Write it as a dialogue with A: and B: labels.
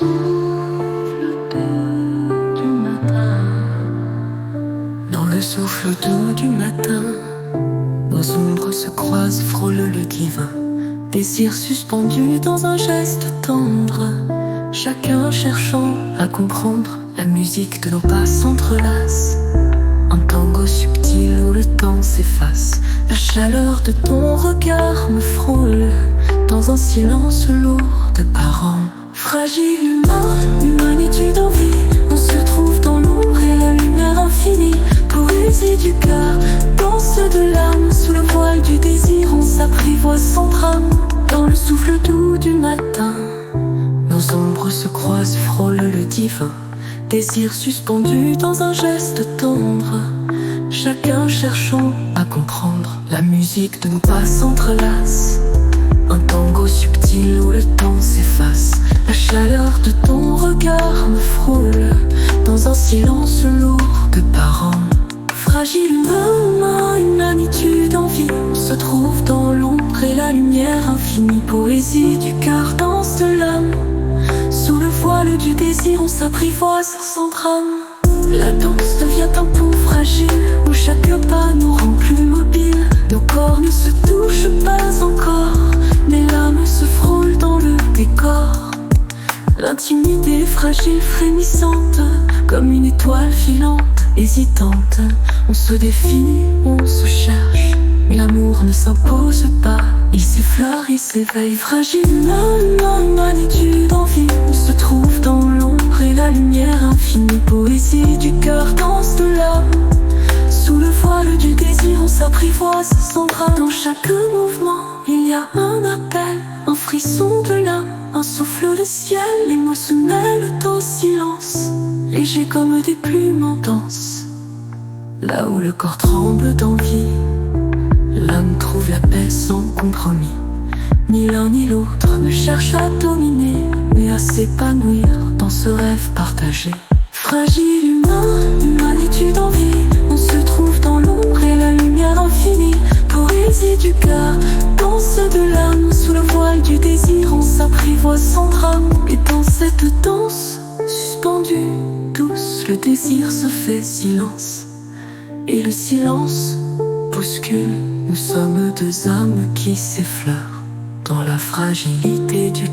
A: du matin. Dans le souffle doux du matin, nos ombres se croisent, frôlent le divin. Désir suspendu dans un geste tendre, chacun cherchant à comprendre. La musique de nos pas s'entrelace, un tango subtil où le temps s'efface. La chaleur de ton regard me frôle dans un silence lourd de paroles. Fragile humain, humanitude en vie, on se trouve dans l'ombre et la lumière infinie. Poésie du cœur, danse de l'âme, sous le voile du désir on s'apprivoise sans drame. Dans le souffle doux du matin, nos ombres se croisent, frôlent le divin. Désir suspendu dans un geste tendre, chacun cherchant à comprendre. La musique de nos pas s'entrelace, un tango subtil où le temps s'efface. La chaleur de ton regard me frôle dans un silence lourd de paroles. Fragile humain, humanitude en vie, on se trouve dans l'ombre et la lumière infinie. Poésie du cœur, danse de l'âme, sous le voile du désir on s'apprivoise sans drame. La danse devient un pont fragile où chaque pas nous rend plus mobiles. Nos corps ne se touchent pas encore, mais l'âme se frôle dans le décor. L'intimité fragile, frémissante, comme une étoile filante, hésitante. On se défie, on se cherche, mais l'amour ne s'impose pas. Il s'effleure, il s'éveille. Fragile humanitude en vie, on se trouve dans l'ombre et la lumière infinie. Poésie du cœur, danse de l'âme, sous le voile du désir on s'apprivoise sans drame. Dans chaque mouvement il y a un appel, un frisson de l'âme, un souffle de ciel. Les mots se mêlent au silence, légers comme des plumes en danse. Là où le corps tremble d'envie, l'âme trouve la paix sans compromis. Ni l'un ni l'autre ne cherche à dominer, mais à s'épanouir dans ce rêve partagé. Fragile humain, humanitude en vie, on se trouve dans l'ombre et la lumière infinie. Poésie du cœur, danse de l'âme, sous le voile du désir on s'apprivoise sans drame. Et dans cette danse suspendue, douce, le désir se fait silence. Et le silence bouscule, nous sommes deux âmes qui s'effleurent dans la fragilité du